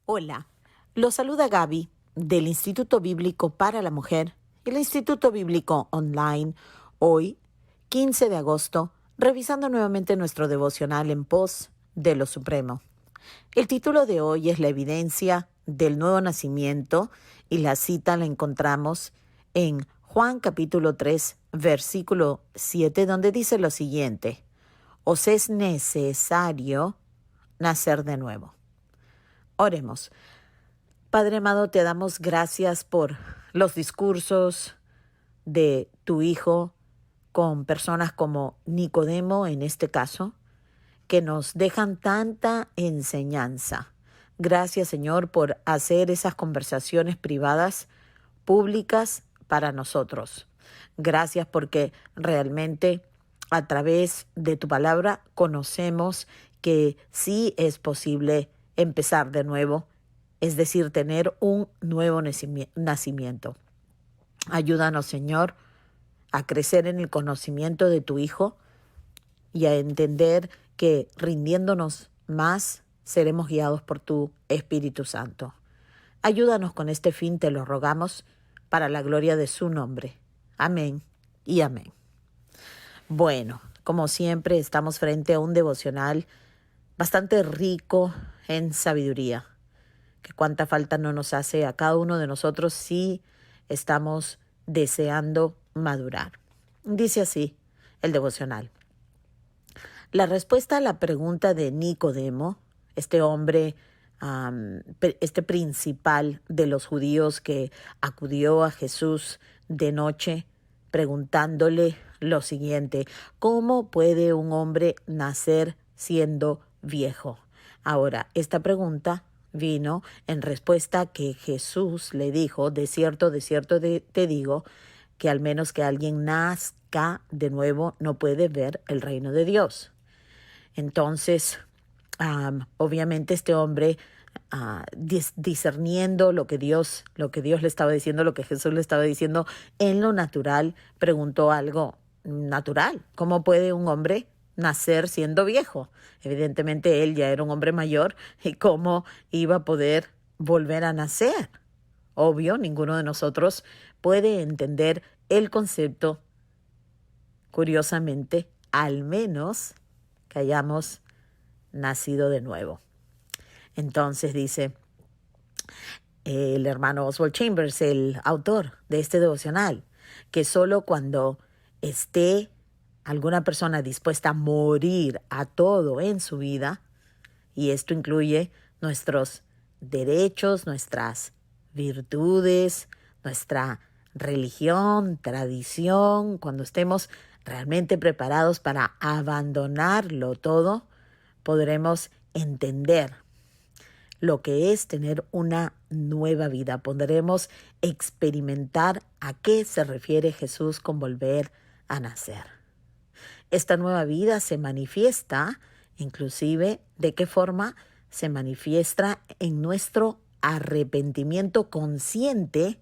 Hola, los saluda Gaby del Instituto Bíblico para la Mujer y el Instituto Bíblico Online. Hoy, 15 de agosto, revisando nuevamente nuestro devocional en pos de lo supremo. El título de hoy es La evidencia del nuevo nacimiento y la cita la encontramos en Juan capítulo 3, versículo 7, donde dice lo siguiente: os es necesario nacer de nuevo. Oremos. Padre amado, te damos gracias por los discursos de tu Hijo con personas como Nicodemo, en este caso, que nos dejan tanta enseñanza. Gracias, Señor, por hacer esas conversaciones privadas públicas para nosotros. Gracias porque realmente a través de tu palabra conocemos que sí es posible empezar de nuevo, es decir, tener un nuevo nacimiento. Ayúdanos, Señor, a crecer en el conocimiento de tu Hijo y a entender que rindiéndonos más seremos guiados por tu Espíritu Santo. Ayúdanos con este fin, te lo rogamos, para la gloria de su nombre. Amén y amén. Bueno, como siempre, estamos frente a un devocional bastante rico en sabiduría, que cuánta falta no nos hace a cada uno de nosotros si estamos deseando madurar. Dice así el devocional. La respuesta a la pregunta de Nicodemo, este hombre, este principal de los judíos que acudió a Jesús de noche preguntándole lo siguiente: ¿cómo puede un hombre nacer siendo viejo? Ahora, esta pregunta vino en respuesta a que Jesús le dijo: de cierto te digo, que al menos que alguien nazca de nuevo no puede ver el reino de Dios. Entonces, obviamente este hombre, discerniendo lo que Dios le estaba diciendo, lo que Jesús le estaba diciendo en lo natural, preguntó algo natural: ¿cómo puede un hombre nacer siendo viejo? Evidentemente él ya era un hombre mayor, y cómo iba a poder volver a nacer. Obvio, ninguno de nosotros puede entender el concepto, curiosamente, al menos que hayamos nacido de nuevo. Entonces dice el hermano Oswald Chambers, el autor de este devocional, que solo cuando esté alguna persona dispuesta a morir a todo en su vida, y esto incluye nuestros derechos, nuestras virtudes, nuestra religión, tradición, cuando estemos realmente preparados para abandonarlo todo, podremos entender lo que es tener una nueva vida. Podremos experimentar a qué se refiere Jesús con volver a nacer. Esta nueva vida se manifiesta, inclusive, ¿de qué forma? Se manifiesta en nuestro arrepentimiento consciente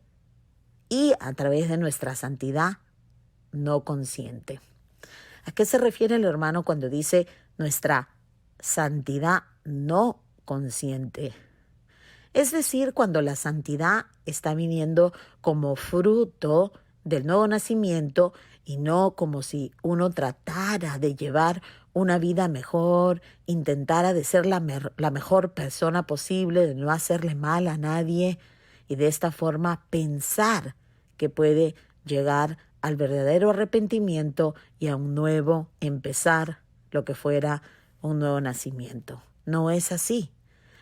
y a través de nuestra santidad no consciente. ¿A qué se refiere el hermano cuando dice nuestra santidad no consciente? Es decir, cuando la santidad está viniendo como fruto del nuevo nacimiento y no como si uno tratara de llevar una vida mejor, intentara de ser la mejor persona posible, de no hacerle mal a nadie y de esta forma pensar que puede llegar al verdadero arrepentimiento y a un nuevo empezar, lo que fuera un nuevo nacimiento. No es así.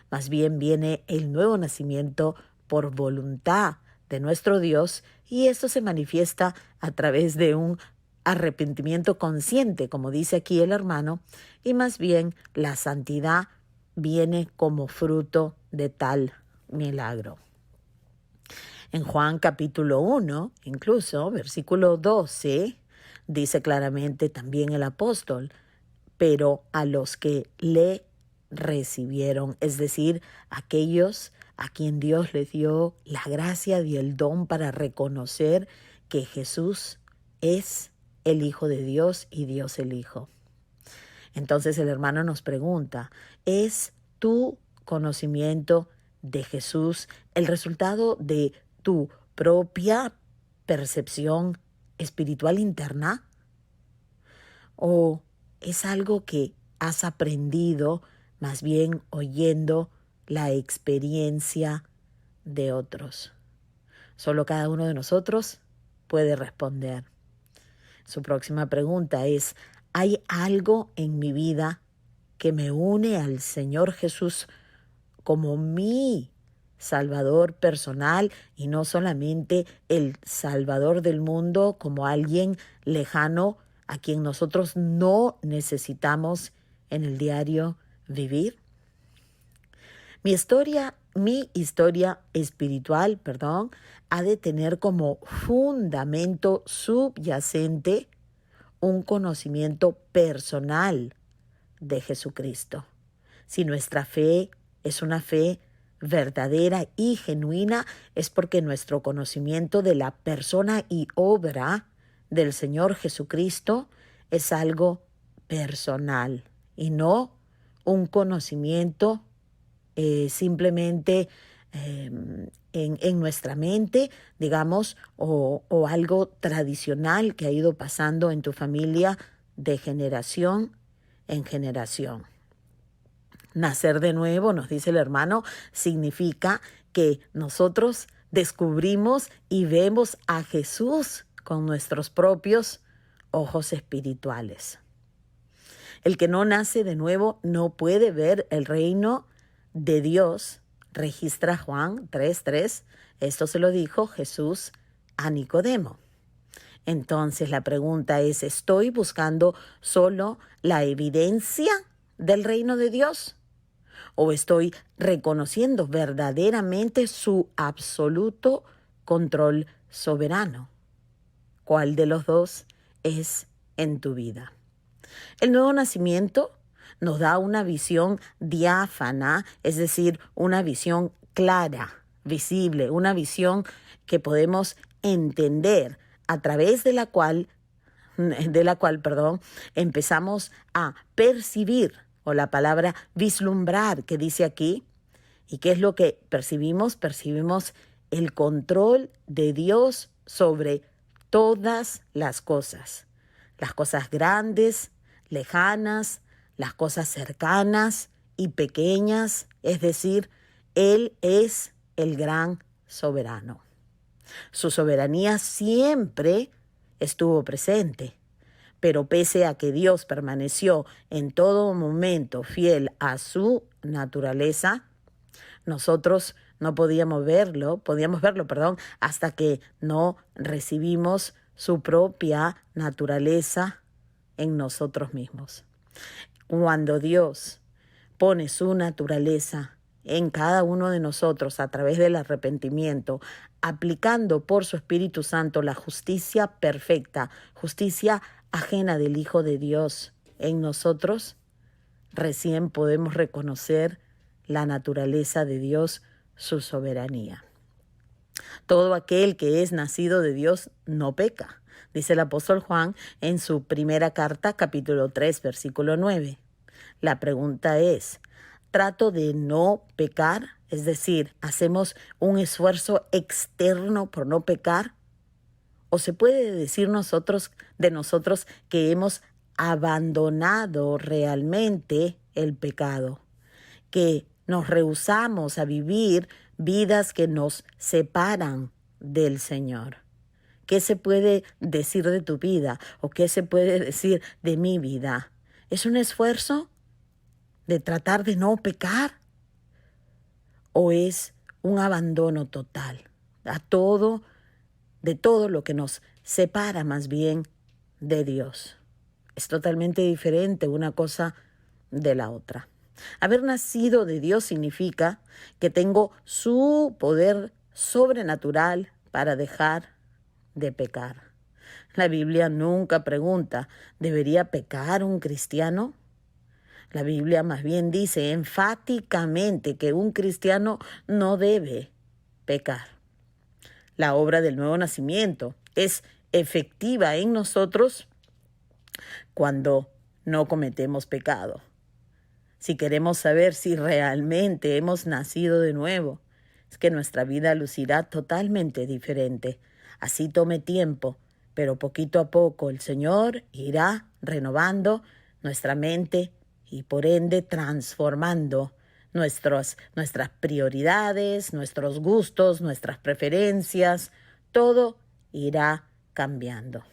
Más bien viene el nuevo nacimiento por voluntad de nuestro Dios, y esto se manifiesta a través de un arrepentimiento consciente, como dice aquí el hermano, y más bien la santidad viene como fruto de tal milagro. En Juan capítulo 1, incluso, versículo 12, dice claramente también el apóstol: pero a los que le recibieron, es decir, aquellos a quien Dios les dio la gracia y el don para reconocer que Jesús es el Hijo de Dios y Dios el Hijo. Entonces el hermano nos pregunta: ¿es tu conocimiento de Jesús el resultado de tu propia percepción espiritual interna? ¿O es algo que has aprendido más bien oyendo la experiencia de otros? Solo cada uno de nosotros puede responder. Su próxima pregunta es: ¿hay algo en mi vida que me une al Señor Jesús como mi Salvador personal y no solamente el Salvador del mundo, como alguien lejano a quien nosotros no necesitamos en el diario vivir? Mi historia espiritual, ha de tener como fundamento subyacente un conocimiento personal de Jesucristo. Si nuestra fe es una fe verdadera y genuina, es porque nuestro conocimiento de la persona y obra del Señor Jesucristo es algo personal y no un conocimiento simplemente en nuestra mente, digamos, o algo tradicional que ha ido pasando en tu familia de generación en generación. Nacer de nuevo, nos dice el hermano, significa que nosotros descubrimos y vemos a Jesús con nuestros propios ojos espirituales. El que no nace de nuevo no puede ver el reino de Dios, registra Juan 3:3. Esto se lo dijo Jesús a Nicodemo. Entonces la pregunta es: ¿estoy buscando solo la evidencia del reino de Dios? ¿O estoy reconociendo verdaderamente su absoluto control soberano? ¿Cuál de los dos es en tu vida? El nuevo nacimiento nos da una visión diáfana, es decir, una visión clara, visible, una visión que podemos entender, a través de la cual, empezamos a percibir, o la palabra vislumbrar que dice aquí. ¿Y qué es lo que percibimos? Percibimos el control de Dios sobre todas las cosas grandes, lejanas, las cosas cercanas y pequeñas, es decir, Él es el gran soberano. Su soberanía siempre estuvo presente, pero pese a que Dios permaneció en todo momento fiel a su naturaleza, nosotros no podíamos verlo, hasta que no recibimos su propia naturaleza en nosotros mismos. Cuando Dios pone su naturaleza en cada uno de nosotros a través del arrepentimiento, aplicando por su Espíritu Santo la justicia perfecta, justicia ajena del Hijo de Dios en nosotros, recién podemos reconocer la naturaleza de Dios, su soberanía. Todo aquel que es nacido de Dios no peca, dice el apóstol Juan en su primera carta, capítulo 3, versículo 9. La pregunta es: ¿trato de no pecar? Es decir, ¿hacemos un esfuerzo externo por no pecar? ¿O se puede decir de nosotros que hemos abandonado realmente el pecado? Que nos rehusamos a vivir vidas que nos separan del Señor. ¿Qué se puede decir de tu vida? ¿O qué se puede decir de mi vida? ¿Es un esfuerzo de tratar de no pecar? ¿O es un abandono total de todo lo que nos separa más bien de Dios? Es totalmente diferente una cosa de la otra. Haber nacido de Dios significa que tengo su poder sobrenatural para dejar de pecar. La Biblia nunca pregunta: ¿debería pecar un cristiano? La Biblia más bien dice enfáticamente que un cristiano no debe pecar. La obra del nuevo nacimiento es efectiva en nosotros cuando no cometemos pecado. Si queremos saber si realmente hemos nacido de nuevo, es que nuestra vida lucirá totalmente diferente. Así tome tiempo, pero poquito a poco el Señor irá renovando nuestra mente y por ende transformando nuestras prioridades, nuestros gustos, nuestras preferencias, todo irá cambiando.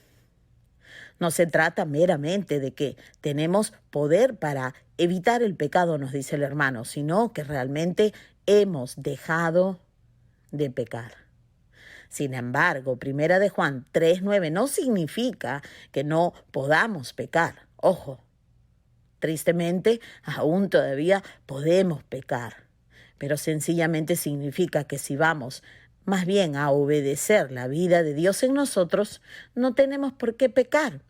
No se trata meramente de que tenemos poder para evitar el pecado, nos dice el hermano, sino que realmente hemos dejado de pecar. Sin embargo, 1 de Juan 3:9 no significa que no podamos pecar. Ojo, tristemente, aún todavía podemos pecar, pero sencillamente significa que si vamos más bien a obedecer la vida de Dios en nosotros, no tenemos por qué pecar.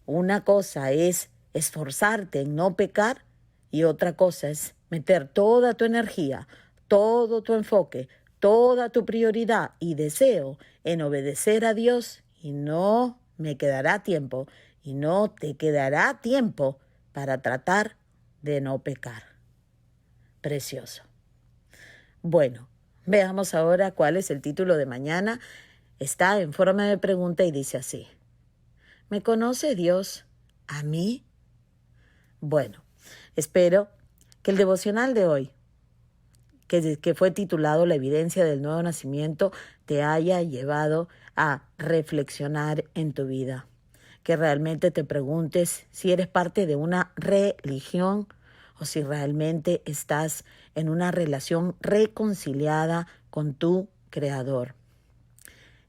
Una cosa es esforzarte en no pecar y otra cosa es meter toda tu energía, todo tu enfoque, toda tu prioridad y deseo en obedecer a Dios y no me quedará tiempo y no te quedará tiempo para tratar de no pecar. Precioso. Bueno, veamos ahora cuál es el título de mañana. Está en forma de pregunta y dice así: ¿me conoce Dios a mí? Bueno, espero que el devocional de hoy, que fue titulado La evidencia del nuevo nacimiento, te haya llevado a reflexionar en tu vida. Que realmente te preguntes si eres parte de una religión o si realmente estás en una relación reconciliada con tu Creador.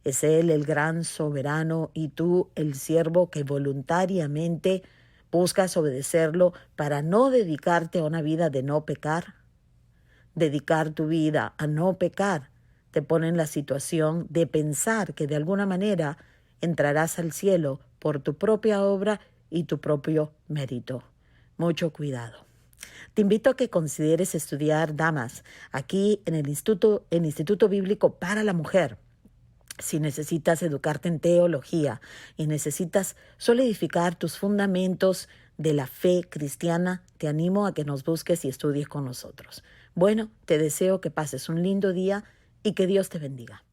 Es Él el gran soberano y tú el siervo que voluntariamente buscas obedecerlo para no dedicarte a una vida de no pecar. Dedicar tu vida a no pecar te pone en la situación de pensar que de alguna manera entrarás al cielo por tu propia obra y tu propio mérito. Mucho cuidado. Te invito a que consideres estudiar damas aquí en el Instituto Bíblico para la Mujer. Si necesitas educarte en teología y necesitas solidificar tus fundamentos de la fe cristiana, te animo a que nos busques y estudies con nosotros. Bueno, te deseo que pases un lindo día y que Dios te bendiga.